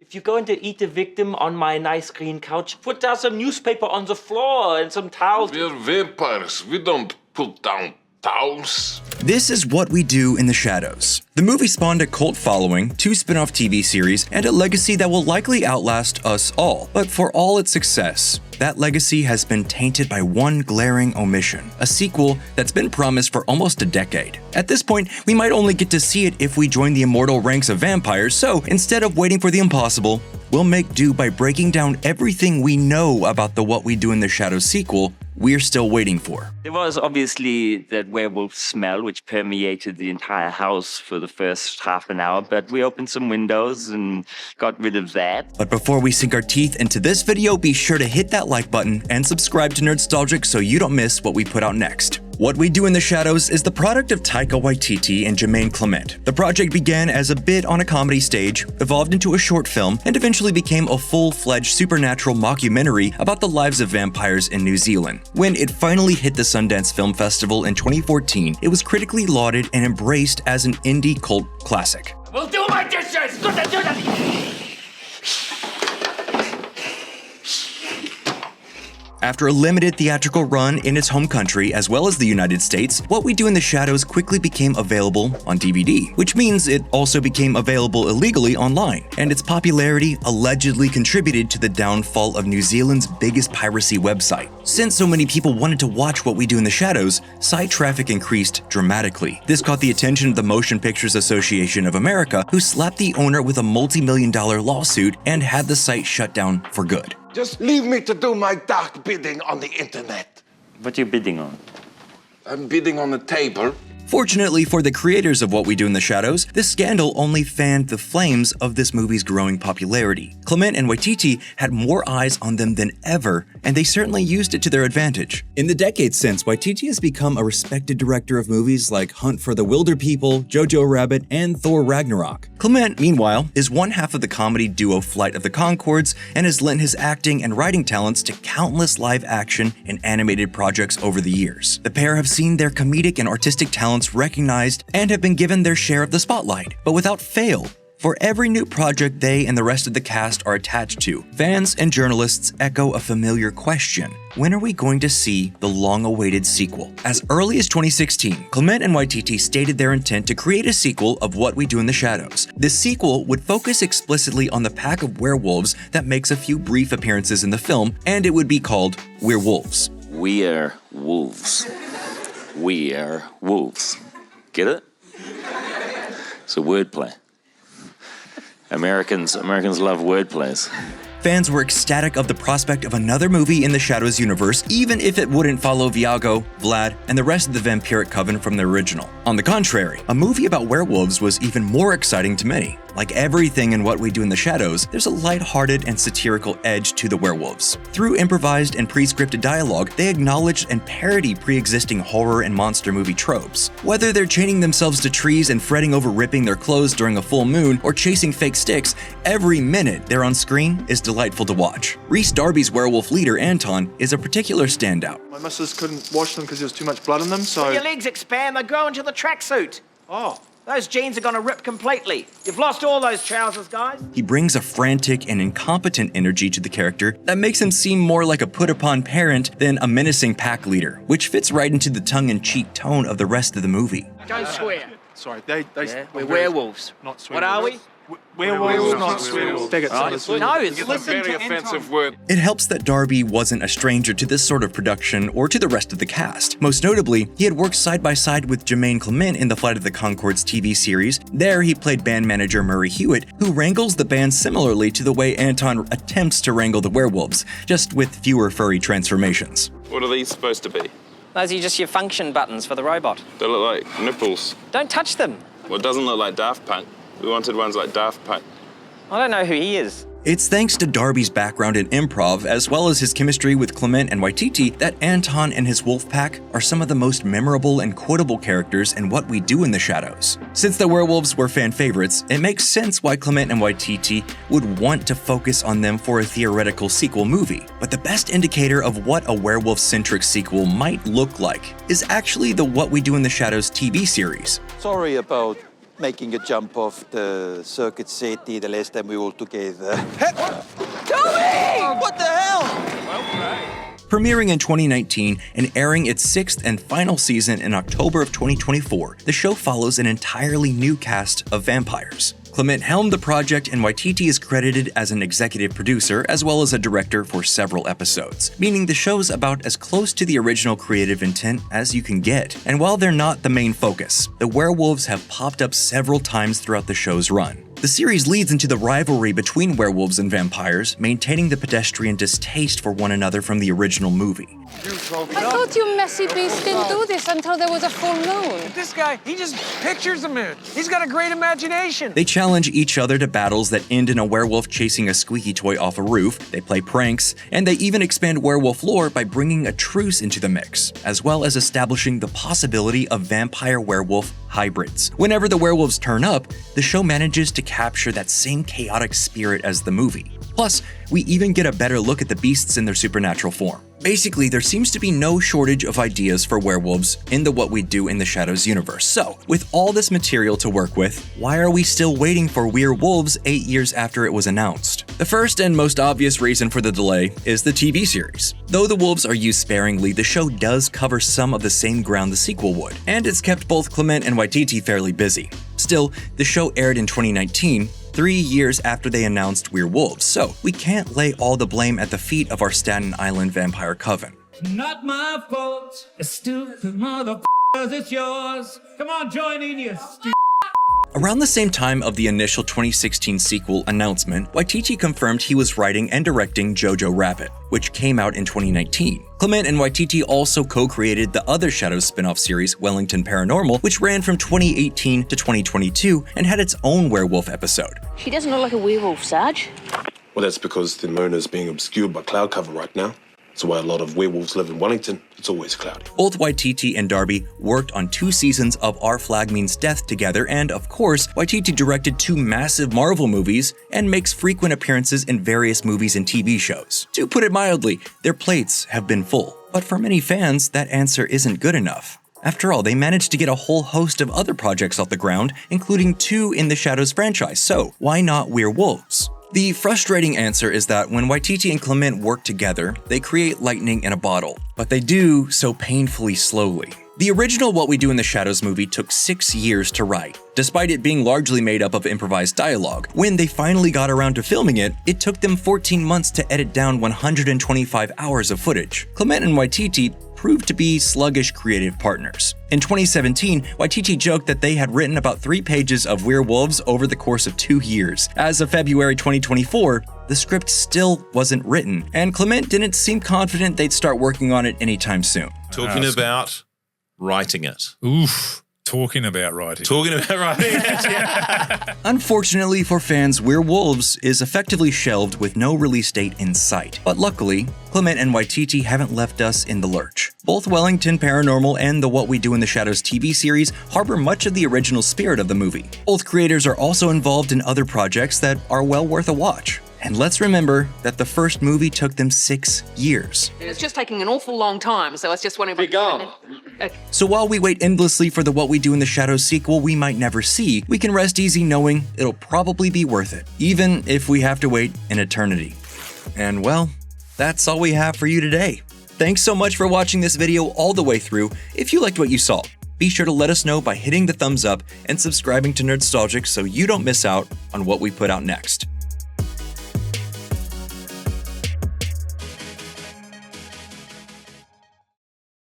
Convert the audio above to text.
If you're going to eat a victim on my nice green couch, put down some newspaper on the floor and some towels. We're vampires. We don't put down towels. This is What We Do in the Shadows. The movie spawned a cult following, 2 spin-off TV series, and a legacy that will likely outlast us all. But for all its success, that legacy has been tainted by one glaring omission, a sequel that's been promised for almost a decade. At this point, we might only get to see it if we join the immortal ranks of vampires, so instead of waiting for the impossible, we'll make do by breaking down everything we know about the What We Do in the Shadows sequel we're still waiting for. There was obviously that werewolf smell which permeated the entire house for the first half an hour, but we opened some windows and got rid of that. But before we sink our teeth into this video, be sure to hit that like button and subscribe to Nerdstalgic so you don't miss what we put out next. What We Do in the Shadows is the product of Taika Waititi and Clement. The project began as a bit on a comedy stage, evolved into a short film, and eventually became a full-fledged supernatural mockumentary about the lives of vampires in New Zealand. When it finally hit the Sundance Film Festival in 2014, it was critically lauded and embraced as an indie cult classic. We'll do my dishes! Do that! After a limited theatrical run in its home country as well as the United States, What We Do in the Shadows quickly became available on DVD, which means it also became available illegally online, and its popularity allegedly contributed to the downfall of New Zealand's biggest piracy website. Since so many people wanted to watch What We Do in the Shadows, site traffic increased dramatically. This caught the attention of the Motion Pictures Association of America, who slapped the owner with a multi-million-dollar lawsuit and had the site shut down for good. Just leave me to do my dark bidding on the internet. What are you bidding on? I'm bidding on a table. Fortunately for the creators of What We Do in the Shadows, this scandal only fanned the flames of this movie's growing popularity. Clement and Waititi had more eyes on them than ever, and they certainly used it to their advantage. In the decades since, Waititi has become a respected director of movies like Hunt for the Wilder People, Jojo Rabbit, and Thor Ragnarok. Clement, meanwhile, is one half of the comedy duo Flight of the Conchords and has lent his acting and writing talents to countless live-action and animated projects over the years. The pair have seen their comedic and artistic talents recognized and have been given their share of the spotlight, but without fail. For every new project they and the rest of the cast are attached to, fans and journalists echo a familiar question: when are we going to see the long-awaited sequel? As early as 2016, Clement and Waititi stated their intent to create a sequel of What We Do in the Shadows. This sequel would focus explicitly on the pack of werewolves that makes a few brief appearances in the film, and it would be called Werewolves. We are wolves. We are wolves. Get it? It's a wordplay. Americans love wordplays. Fans were ecstatic of the prospect of another movie in the Shadows universe, even if it wouldn't follow Viago, Vlad, and the rest of the vampiric coven from the original. On the contrary, a movie about werewolves was even more exciting to many. Like everything in What We Do in the Shadows, there's a lighthearted and satirical edge to the werewolves. Through improvised and pre-scripted dialogue, they acknowledge and parody pre-existing horror and monster movie tropes. Whether they're chaining themselves to trees and fretting over ripping their clothes during a full moon or chasing fake sticks, every minute they're on screen is delightful to watch. Rhys Darby's werewolf leader, Anton, is a particular standout. My missus couldn't wash them because there was too much blood in them, so... Your legs expand, they grow into the tracksuit. Oh. Those jeans are gonna rip completely. You've lost all those trousers, guys. He brings a frantic and incompetent energy to the character that makes him seem more like a put-upon parent than a menacing pack leader, which fits right into the tongue-in-cheek tone of the rest of the movie. Don't swear. Sorry, We're werewolves. Not swear. What are we? Werewolves, not swearwolves. Faggots. No, It's a listen very to offensive word. It helps that Darby wasn't a stranger to this sort of production or to the rest of the cast. Most notably, he had worked side by side with Clement in the Flight of the Conchords TV series. There, he played band manager Murray Hewitt, who wrangles the band similarly to the way Anton attempts to wrangle the werewolves, just with fewer furry transformations. What are these supposed to be? Those are just your function buttons for the robot. They look like nipples. Don't touch them. Well, it doesn't look like Daft Punk. We wanted ones like Daft Punk. I don't know who he is. It's thanks to Darby's background in improv, as well as his chemistry with Clement and Waititi, that Anton and his wolf pack are some of the most memorable and quotable characters in What We Do in the Shadows. Since the werewolves were fan favorites, it makes sense why Clement and Waititi would want to focus on them for a theoretical sequel movie. But the best indicator of what a werewolf-centric sequel might look like is actually the What We Do in the Shadows TV series. Sorry about making a jump off the circuit city the last time we were all together. Tommy! What the hell? Premiering in 2019 and airing its 6th and final season in October of 2024, the show follows an entirely new cast of vampires. Clement helmed the project, and Waititi is credited as an executive producer as well as a director for several episodes, meaning the show's about as close to the original creative intent as you can get. And while they're not the main focus, the werewolves have popped up several times throughout the show's run. The series leads into the rivalry between werewolves and vampires, maintaining the pedestrian distaste for one another from the original movie. I thought you messy beast didn't do this until there was a full moon. This guy, he just pictures the moon. He's got a great imagination. They challenge each other to battles that end in a werewolf chasing a squeaky toy off a roof, they play pranks, and they even expand werewolf lore by bringing a truce into the mix, as well as establishing the possibility of vampire-werewolf hybrids. Whenever the werewolves turn up, the show manages to capture that same chaotic spirit as the movie. Plus, we even get a better look at the beasts in their supernatural form. Basically, there seems to be no shortage of ideas for werewolves in the What We Do in the Shadows universe. So, with all this material to work with, why are we still waiting for Werewolves 8 years after it was announced? The first and most obvious reason for the delay is the TV series. Though the wolves are used sparingly, the show does cover some of the same ground the sequel would, and it's kept both Clement and Waititi fairly busy. Still, the show aired in 2019, 3 years after they announced Werewolves, so we can't lay all the blame at the feet of our Staten Island vampire coven. Not my fault, stupid motherfuckers, it's yours. Come on, join in, you stupid. Around the same time of the initial 2016 sequel announcement, Waititi confirmed he was writing and directing Jojo Rabbit, which came out in 2019. Clement and Waititi also co-created the other Shadows spin-off series, Wellington Paranormal, which ran from 2018 to 2022 and had its own werewolf episode. She doesn't look like a werewolf, Sarge. Well, that's because the moon is being obscured by cloud cover right now. That's why a lot of werewolves live in Wellington. It's always cloudy. Both Waititi and Darby worked on 2 seasons of Our Flag Means Death together, and of course, Waititi directed 2 massive Marvel movies and makes frequent appearances in various movies and TV shows. To put it mildly, their plates have been full. But for many fans, that answer isn't good enough. After all, they managed to get a whole host of other projects off the ground, including 2 in the Shadows franchise, so why not Werewolves? The frustrating answer is that when Waititi and Clement work together, they create lightning in a bottle, but they do so painfully slowly. The original What We Do in the Shadows movie took 6 years to write, despite it being largely made up of improvised dialogue. When they finally got around to filming it, it took them 14 months to edit down 125 hours of footage. Clement and Waititi proved to be sluggish creative partners. In 2017, Waititi joked that they had written about 3 pages of Werewolves over the course of 2 years. As of February 2024, the script still wasn't written, and Clement didn't seem confident they'd start working on it anytime soon. Talking about writing it. Oof. Talking about writing it, yeah. Unfortunately for fans, Werewolves is effectively shelved with no release date in sight. But luckily, Clement and Waititi haven't left us in the lurch. Both Wellington Paranormal and the What We Do in the Shadows TV series harbor much of the original spirit of the movie. Both creators are also involved in other projects that are well worth a watch. And let's remember that the first movie took them 6 years. It's just taking an awful long time, so I was just wondering if So while we wait endlessly for the What We Do in the Shadows sequel we might never see, we can rest easy knowing it'll probably be worth it, even if we have to wait an eternity. And well, that's all we have for you today. Thanks so much for watching this video all the way through. If you liked what you saw, be sure to let us know by hitting the thumbs up and subscribing to Nerdstalgic so you don't miss out on what we put out next.